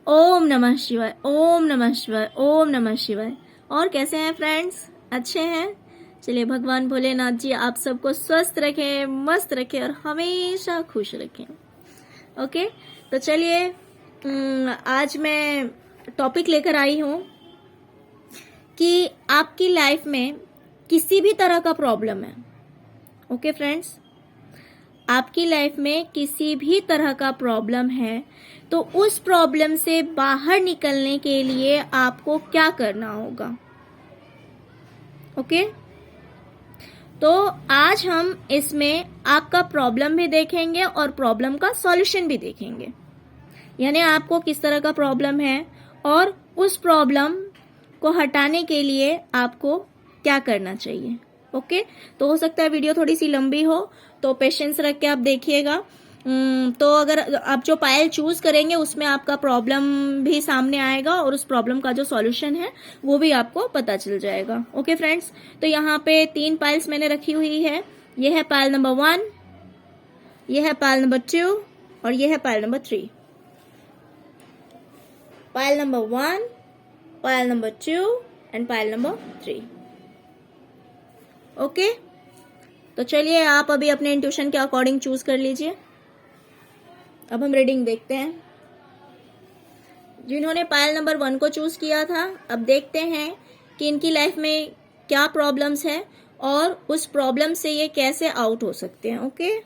ओम नमः शिवाय, ओम नमः शिवाय, ओम नमः शिवाय। और कैसे हैं फ्रेंड्स? अच्छे हैं? चलिए, भगवान भोलेनाथ जी आप सबको स्वस्थ रखें, मस्त रखें और हमेशा खुश रखें। ओके, तो चलिए आज मैं टॉपिक लेकर आई हूँ कि आपकी लाइफ में किसी भी तरह का प्रॉब्लम है। ओके फ्रेंड्स, आपकी लाइफ में किसी भी तरह का प्रॉब्लम है तो उस प्रॉब्लम से बाहर निकलने के लिए आपको क्या करना होगा। ओके, तो आज हम इसमें आपका प्रॉब्लम भी देखेंगे और प्रॉब्लम का सॉल्यूशन भी देखेंगे, यानी आपको किस तरह का प्रॉब्लम है और उस प्रॉब्लम को हटाने के लिए आपको क्या करना चाहिए। ओके, तो हो सकता है वीडियो थोड़ी सी लंबी हो, तो पेशेंस रख के आप देखिएगा। तो अगर आप जो पायल चूज करेंगे उसमें आपका प्रॉब्लम भी सामने आएगा और उस प्रॉब्लम का जो सॉल्यूशन है वो भी आपको पता चल जाएगा। ओके फ्रेंड्स, तो यहाँ पे 3 पायल्स मैंने रखी हुई है। ये है पायल नंबर 1, ये है पायल नंबर 2 और ये है pile number 3। Pile number 1, pile number 2 and pile number 3। Okay, तो चलिए आप अभी अपने इंट्यूशन के अकॉर्डिंग चूज कर लीजिए। अब हम रीडिंग देखते हैं। जिन्होंने पायल नंबर 1 को चूज किया था, अब देखते हैं कि इनकी लाइफ में क्या प्रॉब्लम्स है और उस प्रॉब्लम से ये कैसे आउट हो सकते हैं। ओके,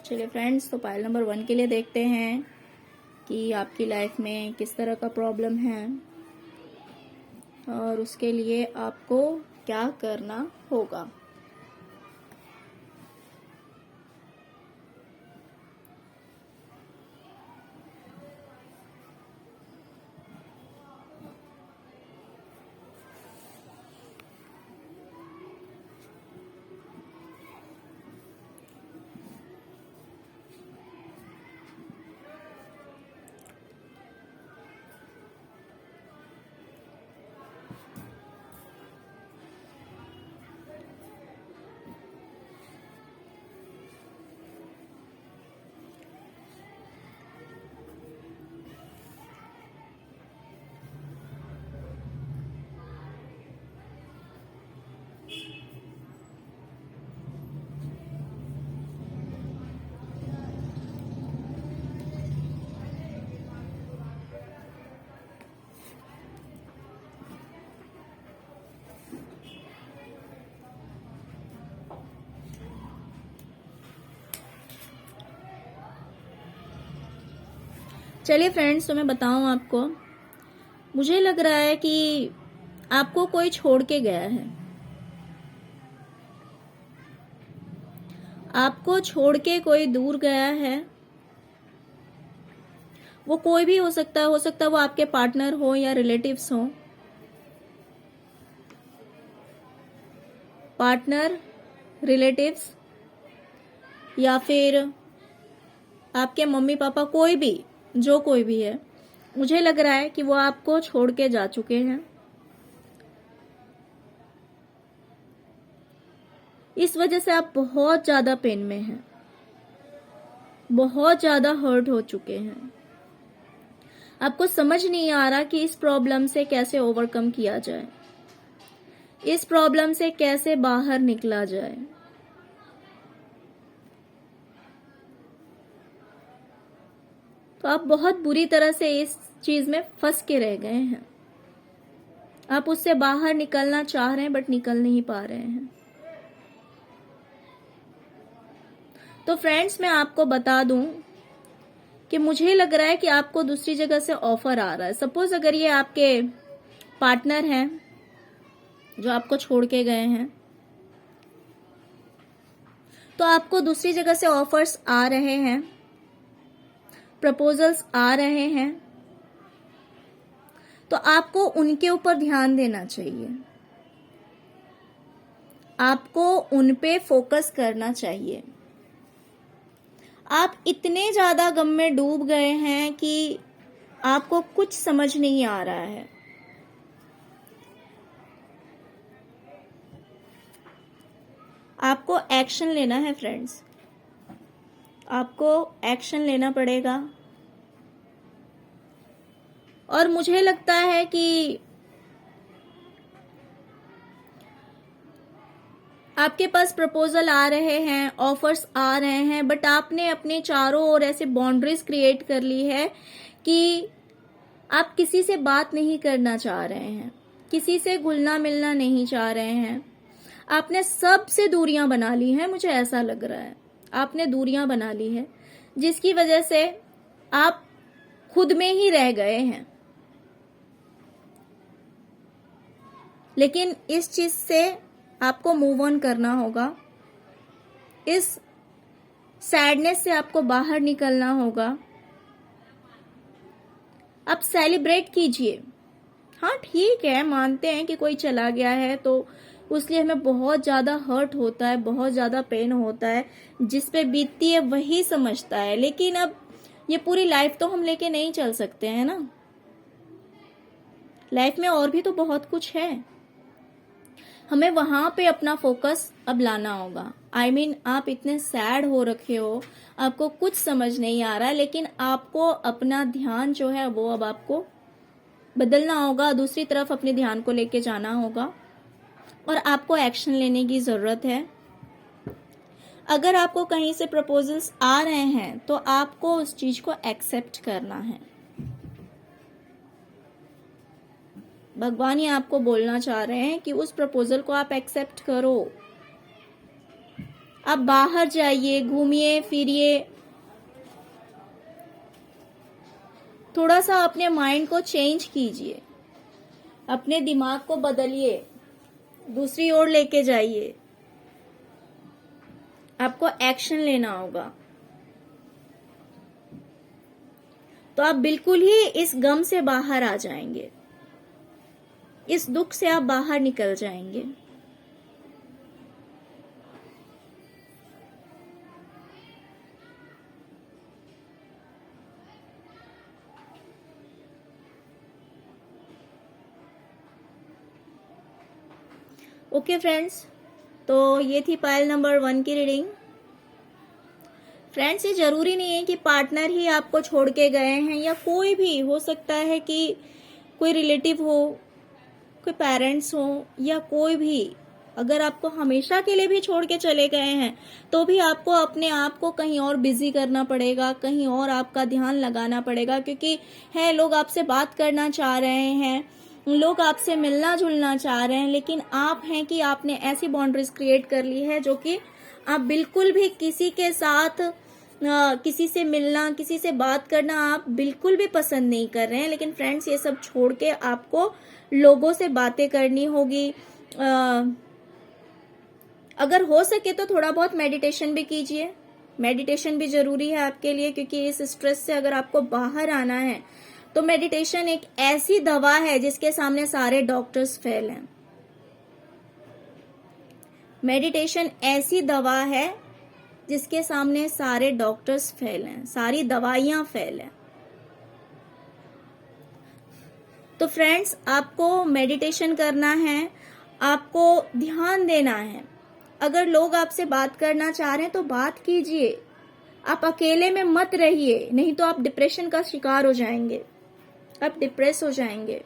चलिए फ्रेंड्स, तो पायल नंबर 1 के लिए देखते हैं कि आपकी लाइफ में किस तरह का प्रॉब्लम है और उसके लिए आपको क्या करना होगा। चलिए फ्रेंड्स, तो मैं बताऊं आपको, मुझे लग रहा है कि आपको कोई छोड़ के गया है। आपको छोड़ के कोई दूर गया है। वो कोई भी हो सकता है, वो आपके पार्टनर हो या रिलेटिव्स हो। पार्टनर, रिलेटिव्स या फिर आपके मम्मी पापा, कोई भी, जो कोई भी है, मुझे लग रहा है कि वो आपको छोड़ के जा चुके हैं। इस वजह से आप बहुत ज्यादा पेन में हैं, बहुत ज्यादा हर्ट हो चुके हैं। आपको समझ नहीं आ रहा कि इस प्रॉब्लम से कैसे ओवरकम किया जाए, इस प्रॉब्लम से कैसे बाहर निकला जाए। तो आप बहुत बुरी तरह से इस चीज में फंस के रह गए हैं। आप उससे बाहर निकलना चाह रहे हैं बट निकल नहीं पा रहे हैं। तो फ्रेंड्स, मैं आपको बता दूं कि मुझे लग रहा है कि आपको दूसरी जगह से ऑफर आ रहा है। सपोज अगर ये आपके पार्टनर हैं जो आपको छोड़ के गए हैं, तो आपको दूसरी जगह से ऑफर्स आ रहे हैं, प्रपोजल्स आ रहे हैं, तो आपको उनके ऊपर ध्यान देना चाहिए, आपको उन पे फोकस करना चाहिए। आप इतने ज्यादा गम में डूब गए हैं कि आपको कुछ समझ नहीं आ रहा है। आपको एक्शन लेना है फ्रेंड्स, आपको एक्शन लेना पड़ेगा। और मुझे लगता है कि आपके पास प्रपोजल आ रहे हैं, ऑफर्स आ रहे हैं, बट आपने अपने चारों ओर ऐसे बाउंड्रीज क्रिएट कर ली है कि आप किसी से बात नहीं करना चाह रहे हैं, किसी से घुलना मिलना नहीं चाह रहे हैं। आपने सबसे दूरियां बना ली हैं, मुझे ऐसा लग रहा है आपने दूरियां बना ली है, जिसकी वजह से आप खुद में ही रह गए हैं। लेकिन इस चीज से आपको मूव ऑन करना होगा, इस सैडनेस से आपको बाहर निकलना होगा। आप सेलिब्रेट कीजिए। हाँ ठीक है, मानते हैं कि कोई चला गया है तो उसलिए हमें बहुत ज्यादा हर्ट होता है, बहुत ज्यादा पेन होता है, जिस पे बीतती है वही समझता है। लेकिन अब ये पूरी लाइफ तो हम लेके नहीं चल सकते हैं ना, लाइफ में और भी तो बहुत कुछ है। हमें वहां पे अपना फोकस अब लाना होगा। I mean, आप इतने सैड हो रखे हो, आपको कुछ समझ नहीं आ रहा है, लेकिन आपको अपना ध्यान जो है वो अब आपको बदलना होगा, दूसरी तरफ अपने ध्यान को लेके जाना होगा और आपको एक्शन लेने की जरूरत है। अगर आपको कहीं से प्रपोजल्स आ रहे हैं तो आपको उस चीज को एक्सेप्ट करना है। भगवान ये आपको बोलना चाह रहे हैं कि उस प्रपोजल को आप एक्सेप्ट करो। आप बाहर जाइए, घूमिए फिरिए, थोड़ा सा अपने माइंड को चेंज कीजिए, अपने दिमाग को बदलिए, दूसरी ओर लेके जाइए। आपको एक्शन लेना होगा, तो आप बिल्कुल ही इस गम से बाहर आ जाएंगे, इस दुख से आप बाहर निकल जाएंगे। ओके फ्रेंड्स, तो ये थी पायल नंबर 1 की रीडिंग। फ्रेंड्स, ये जरूरी नहीं है कि पार्टनर ही आपको छोड़ के गए हैं, या कोई भी हो सकता है कि कोई रिलेटिव हो, कोई पेरेंट्स हो, या कोई भी अगर आपको हमेशा के लिए भी छोड़ के चले गए हैं तो भी आपको अपने आप को कहीं और बिजी करना पड़ेगा, कहीं और आपका ध्यान लगाना पड़ेगा, क्योंकि है लोग आपसे बात करना चाह रहे हैं, लोग आपसे मिलना जुलना चाह रहे हैं, लेकिन आप हैं कि आपने ऐसी बाउंड्रीज क्रिएट कर ली है जो कि आप बिल्कुल भी किसी के साथ किसी से मिलना, किसी से बात करना आप बिल्कुल भी पसंद नहीं कर रहे हैं। लेकिन फ्रेंड्स, ये सब छोड़ के आपको लोगों से बातें करनी होगी। अगर हो सके तो थोड़ा बहुत मेडिटेशन भी कीजिए, मेडिटेशन भी जरूरी है आपके लिए, क्योंकि इस स्ट्रेस से अगर आपको बाहर आना है तो मेडिटेशन एक ऐसी दवा है जिसके सामने सारे डॉक्टर्स फेल हैं। मेडिटेशन ऐसी दवा है जिसके सामने सारे डॉक्टर्स फेल हैं, सारी दवाइयां फेल हैं। तो फ्रेंड्स, आपको मेडिटेशन करना है, आपको ध्यान देना है, अगर लोग आपसे बात करना चाह रहे हैं तो बात कीजिए, आप अकेले में मत रहिए, नहीं तो आप डिप्रेशन का शिकार हो जाएंगे, आप डिप्रेस हो जाएंगे।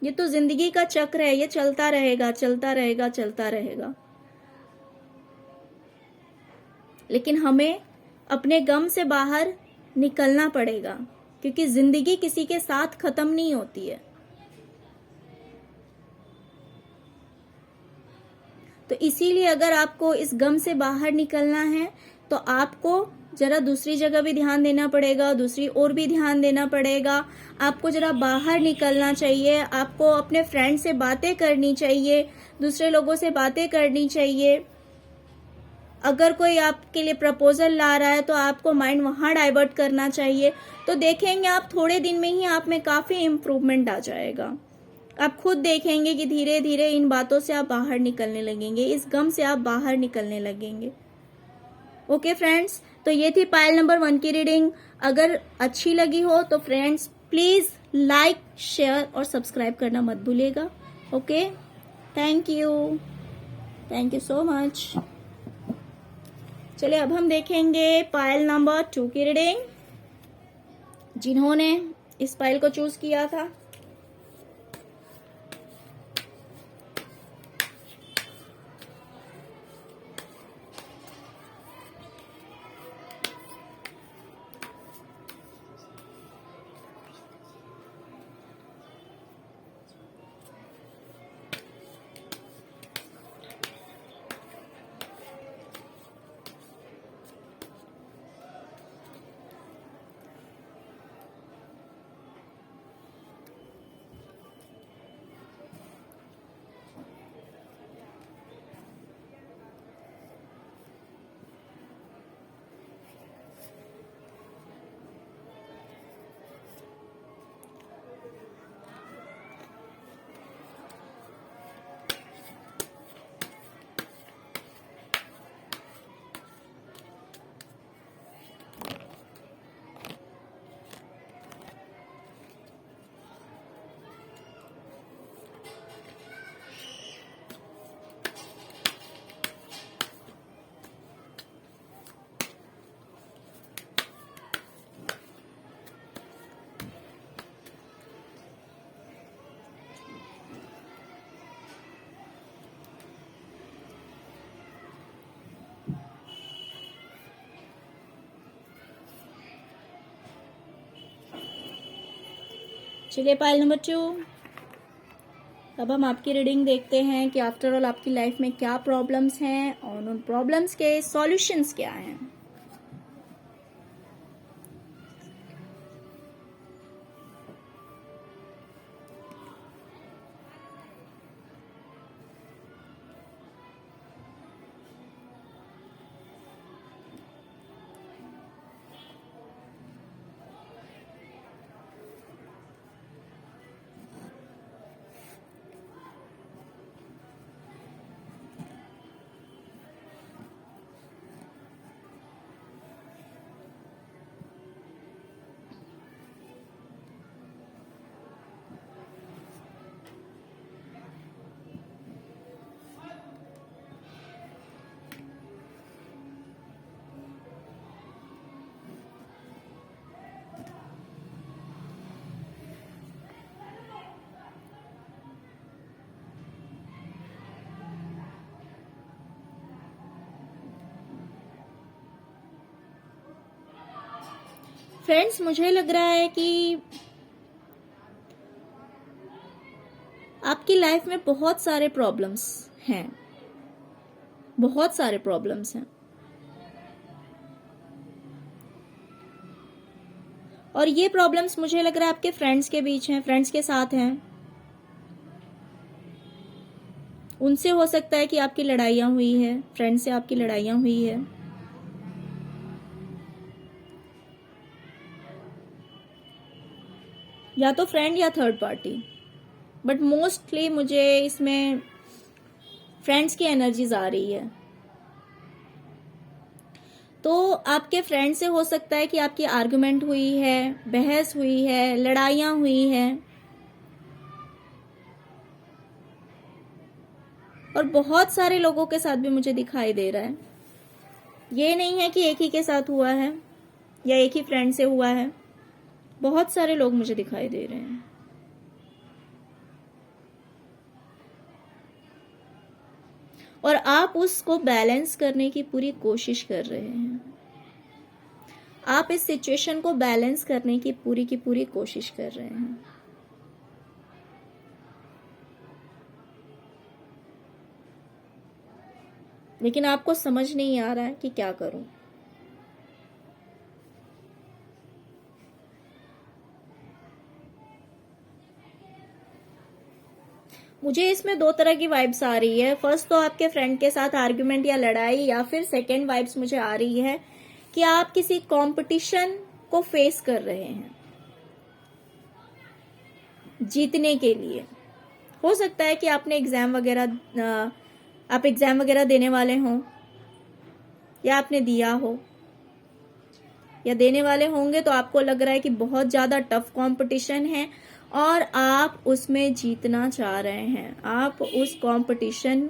ये तो जिंदगी का चक्र है, ये चलता रहेगा चलता रहेगा चलता रहेगा। लेकिन हमें अपने गम से बाहर निकलना पड़ेगा, क्योंकि जिंदगी किसी के साथ खत्म नहीं होती है। तो इसीलिए अगर आपको इस गम से बाहर निकलना है तो आपको जरा दूसरी जगह भी ध्यान देना पड़ेगा, दूसरी ओर भी ध्यान देना पड़ेगा। आपको जरा बाहर निकलना चाहिए, आपको अपने फ्रेंड से बातें करनी चाहिए, दूसरे लोगों से बातें करनी चाहिए। अगर कोई आपके लिए प्रपोजल ला रहा है तो आपको माइंड वहां डाइवर्ट करना चाहिए। तो देखेंगे आप थोड़े दिन में ही आप में काफी इम्प्रूवमेंट आ जाएगा। आप खुद देखेंगे कि धीरे धीरे इन बातों से आप बाहर निकलने लगेंगे, इस गम से आप बाहर निकलने लगेंगे। ओके फ्रेंड्स, तो ये थी पायल नंबर 1 की रीडिंग। अगर अच्छी लगी हो तो फ्रेंड्स प्लीज लाइक, शेयर और सब्सक्राइब करना मत भूलिएगा। Okay, thank you so much. चलिए अब हम देखेंगे पायल नंबर 2 की रीडिंग, जिन्होंने इस पायल को चूज किया था। चलिए पायल नंबर 2, अब हम आपकी रीडिंग देखते हैं कि आफ्टर ऑल आपकी लाइफ में क्या प्रॉब्लम्स हैं और उन प्रॉब्लम्स के सॉल्यूशंस क्या हैं। फ्रेंड्स, मुझे लग रहा है कि आपकी लाइफ में बहुत सारे प्रॉब्लम्स हैं, बहुत सारे प्रॉब्लम्स हैं, और ये प्रॉब्लम्स मुझे लग रहा है आपके फ्रेंड्स के बीच हैं, फ्रेंड्स के साथ हैं। उनसे हो सकता है कि आपकी लड़ाइयाँ हुई है, फ्रेंड से आपकी लड़ाइयाँ हुई है। या तो फ्रेंड या थर्ड पार्टी, बट मोस्टली मुझे इसमें फ्रेंड्स की एनर्जीज आ रही है। तो आपके फ्रेंड से हो सकता है कि आपकी आर्गुमेंट हुई है, बहस हुई है, लड़ाइयाँ हुई हैं, और बहुत सारे लोगों के साथ भी मुझे दिखाई दे रहा है। ये नहीं है कि एक ही के साथ हुआ है या एक ही फ्रेंड से हुआ है, बहुत सारे लोग मुझे दिखाई दे रहे हैं। और आप उसको बैलेंस करने की पूरी कोशिश कर रहे हैं। आप इस सिचुएशन को बैलेंस करने की पूरी कोशिश कर रहे हैं। लेकिन आपको समझ नहीं आ रहा है कि क्या करूं। मुझे इसमें दो तरह की वाइब्स आ रही है। फर्स्ट तो आपके फ्रेंड के साथ आर्ग्यूमेंट या लड़ाई, या फिर सेकंड वाइब्स मुझे आ रही है कि आप किसी कंपटीशन को फेस कर रहे हैं जीतने के लिए। हो सकता है कि आपने आप एग्जाम वगैरह देने वाले हों, या आपने दिया हो, या देने वाले होंगे, तो आपको लग रहा है कि बहुत ज्यादा टफ कंपटीशन है और आप उसमें जीतना चाह रहे हैं। आप उस कंपटीशन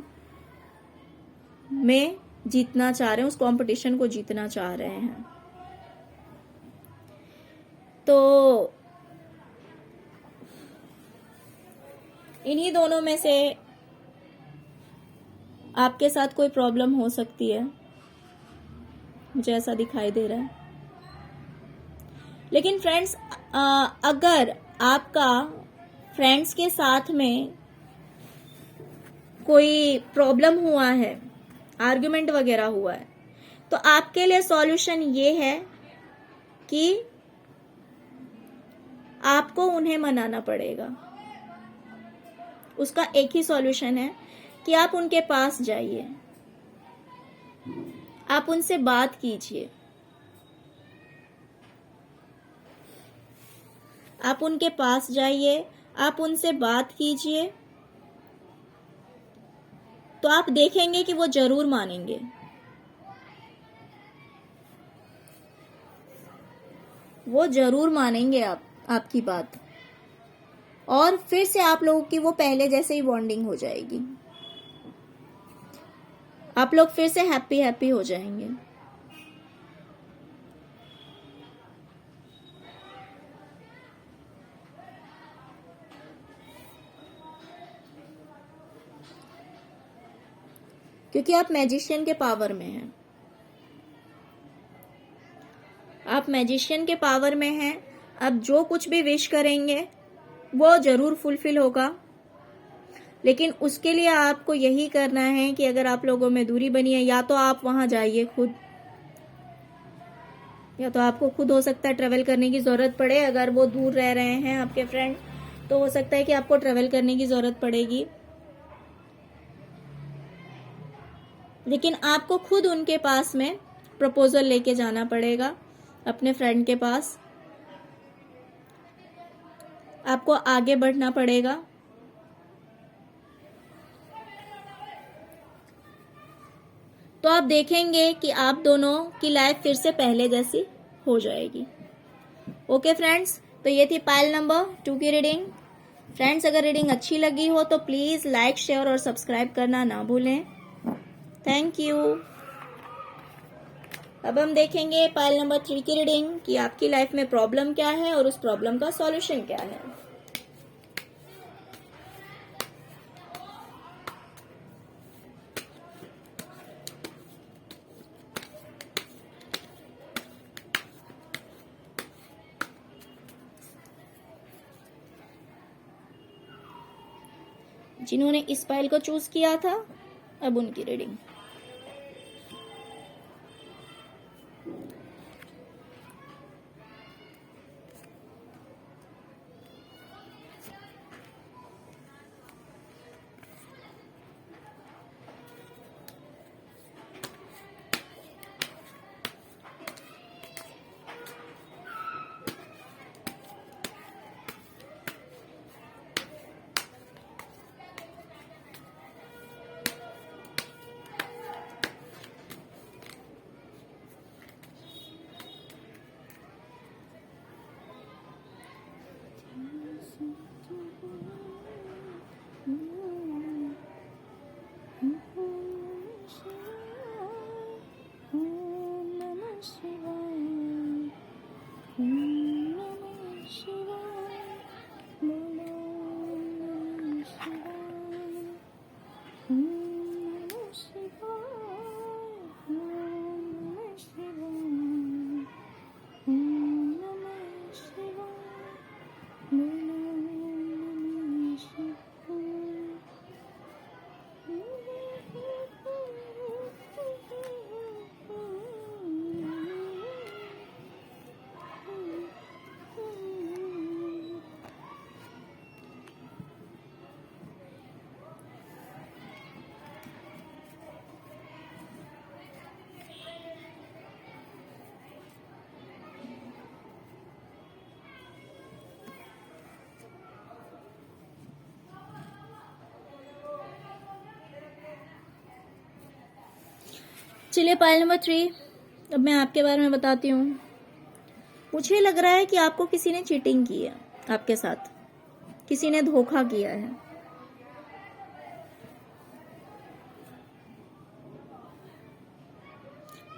में जीतना चाह रहे हैं, उस कंपटीशन को जीतना चाह रहे हैं। तो इन्हीं दोनों में से आपके साथ कोई प्रॉब्लम हो सकती है, मुझे ऐसा दिखाई दे रहा है। लेकिन फ्रेंड्स, अगर आपका फ्रेंड्स के साथ में कोई प्रॉब्लम हुआ है, आर्गुमेंट वगैरह हुआ है, तो आपके लिए सॉल्यूशन ये है कि आपको उन्हें मनाना पड़ेगा। उसका एक ही सॉल्यूशन है कि आप उनके पास जाइए, आप उनसे बात कीजिए, आप उनके पास जाइए, आप उनसे बात कीजिए, तो आप देखेंगे कि वो जरूर मानेंगे। वो जरूर मानेंगे आपकी बात, और फिर से आप लोगों की वो पहले जैसे ही बॉन्डिंग हो जाएगी। आप लोग फिर से हैप्पी हो जाएंगे। क्योंकि आप मैजिशियन के पावर में हैं। आप मैजिशियन के पावर में हैं। अब जो कुछ भी विश करेंगे वो जरूर फुलफिल होगा। लेकिन उसके लिए आपको यही करना है कि अगर आप लोगों में दूरी बनी है, या तो आप वहां जाइए खुद, या तो आपको खुद हो सकता है ट्रेवल करने की जरूरत पड़े। अगर वो दूर रह रहे हैं आपके फ्रेंड, तो हो सकता है कि आपको ट्रेवल करने की जरूरत पड़ेगी। लेकिन आपको खुद उनके पास में प्रपोजल लेके जाना पड़ेगा, अपने फ्रेंड के पास। आपको आगे बढ़ना पड़ेगा। तो आप देखेंगे कि आप दोनों की लाइफ फिर से पहले जैसी हो जाएगी। ओके फ्रेंड्स, तो ये थी पाइल नंबर 2 की रीडिंग। फ्रेंड्स, अगर रीडिंग अच्छी लगी हो तो प्लीज लाइक, शेयर और सब्सक्राइब करना ना भूलें। Thank you. अब हम देखेंगे पाइल नंबर 3 की रीडिंग कि आपकी लाइफ में प्रॉब्लम क्या है और उस प्रॉब्लम का सॉल्यूशन क्या है। जिन्होंने इस पाइल को चूज किया था, अब उनकी रीडिंग। चलिए पायल नंबर 3, अब मैं आपके बारे में बताती हूँ। मुझे लग रहा है कि आपको किसी ने चीटिंग की है, आपके साथ किसी ने धोखा किया है।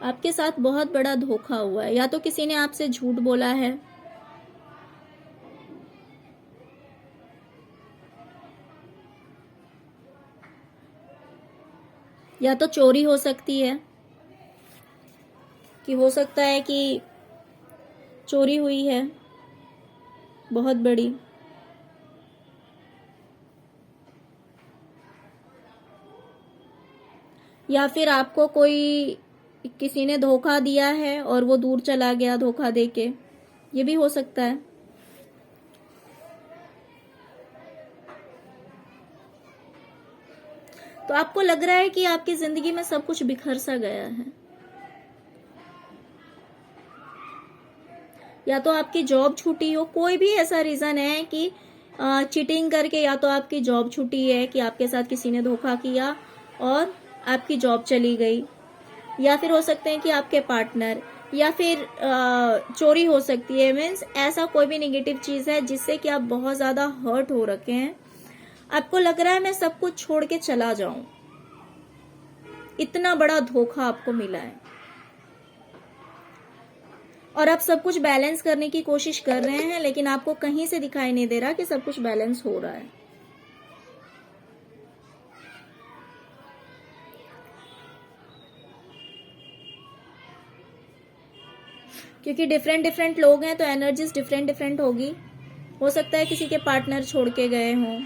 आपके साथ बहुत बड़ा धोखा हुआ है, या तो किसी ने आपसे झूठ बोला है, या तो चोरी हो सकती है, कि हो सकता है कि चोरी हुई है बहुत बड़ी, या फिर आपको कोई किसी ने धोखा दिया है और वो दूर चला गया धोखा देके, ये भी हो सकता है। तो आपको लग रहा है कि आपकी जिंदगी में सब कुछ बिखर सा गया है, या तो आपकी जॉब छूटी हो, कोई भी ऐसा रीजन है कि चीटिंग करके या तो आपकी जॉब छूटी है, कि आपके साथ किसी ने धोखा किया और आपकी जॉब चली गई, या फिर हो सकते हैं कि आपके पार्टनर, या फिर चोरी हो सकती है। मीन्स ऐसा कोई भी नेगेटिव चीज है जिससे कि आप बहुत ज्यादा हर्ट हो रखे हैं। आपको लग रहा है मैं सब कुछ छोड़ के चला जाऊं, इतना बड़ा धोखा आपको मिला है, और आप सब कुछ बैलेंस करने की कोशिश कर रहे हैं, लेकिन आपको कहीं से दिखाई नहीं दे रहा कि सब कुछ बैलेंस हो रहा है। क्योंकि डिफरेंट डिफरेंट लोग हैं तो एनर्जीज डिफरेंट डिफरेंट होगी। हो सकता है किसी के पार्टनर छोड़ के गए हों,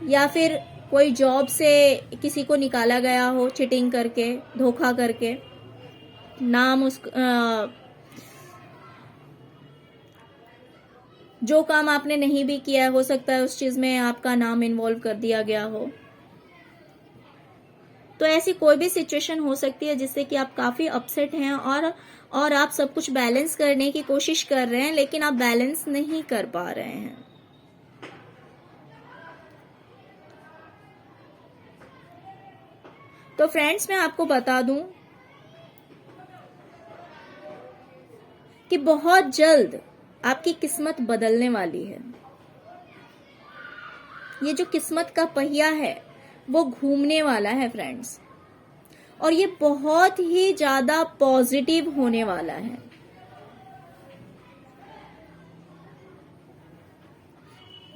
या फिर कोई जॉब से किसी को निकाला गया हो चीटिंग करके, धोखा करके, नाम जो काम आपने नहीं भी किया है, हो सकता है उस चीज में आपका नाम इन्वॉल्व कर दिया गया हो। तो ऐसी कोई भी सिचुएशन हो सकती है जिससे कि आप काफी अपसेट हैं, और आप सब कुछ बैलेंस करने की कोशिश कर रहे हैं, लेकिन आप बैलेंस नहीं कर पा रहे हैं। तो फ्रेंड्स, मैं आपको बता दूं कि बहुत जल्द आपकी किस्मत बदलने वाली है। ये जो किस्मत का पहिया है वो घूमने वाला है फ्रेंड्स, और ये बहुत ही ज्यादा पॉजिटिव होने वाला है।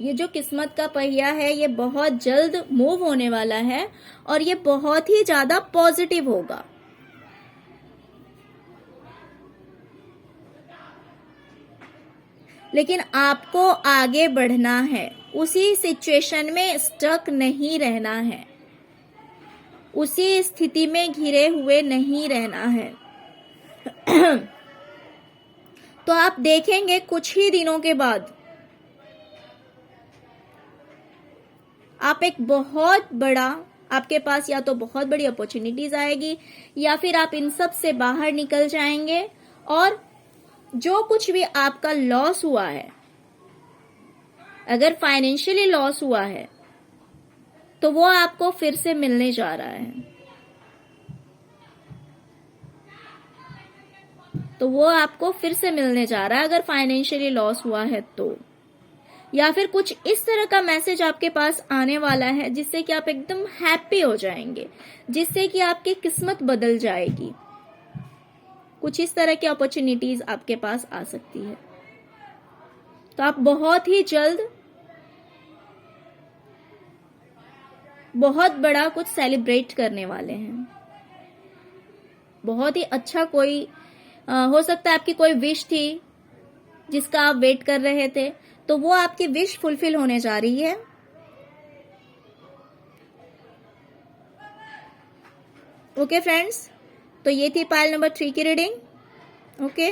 ये जो किस्मत का पहिया है ये बहुत जल्द मूव होने वाला है, और ये बहुत ही ज्यादा पॉजिटिव होगा। लेकिन आपको आगे बढ़ना है, उसी सिचुएशन में स्टक नहीं रहना है, उसी स्थिति में घिरे हुए नहीं रहना है। तो आप देखेंगे कुछ ही दिनों के बाद आप एक बहुत बड़ा, आपके पास या तो बहुत बड़ी अपॉर्चुनिटीज आएगी, या फिर आप इन सब से बाहर निकल जाएंगे, और जो कुछ भी आपका लॉस हुआ है, अगर फाइनेंशियली लॉस हुआ है तो वो आपको फिर से मिलने जा रहा है। तो वो आपको फिर से मिलने जा रहा है अगर फाइनेंशियली लॉस हुआ है तो। या फिर कुछ इस तरह का मैसेज आपके पास आने वाला है जिससे कि आप एकदम हैप्पी हो जाएंगे, जिससे कि आपकी किस्मत बदल जाएगी। कुछ इस तरह की अपॉर्चुनिटीज आपके पास आ सकती है। तो आप बहुत ही जल्द बहुत बड़ा कुछ सेलिब्रेट करने वाले हैं। बहुत ही अच्छा कोई हो सकता है आपकी कोई विश थी जिसका आप वेट कर रहे थे, तो वो आपकी विश फुलफिल होने जा रही है। ओके फ्रेंड्स, तो ये थी पाइल नंबर 3 की रीडिंग। ओके,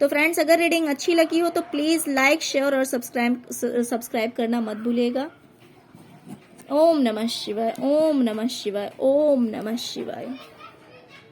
तो फ्रेंड्स अगर रीडिंग अच्छी लगी हो तो प्लीज लाइक, शेयर और सब्सक्राइब करना मत भूलिएगा। ओम नमः शिवाय, ओम नमः शिवाय, ओम नमः शिवाय।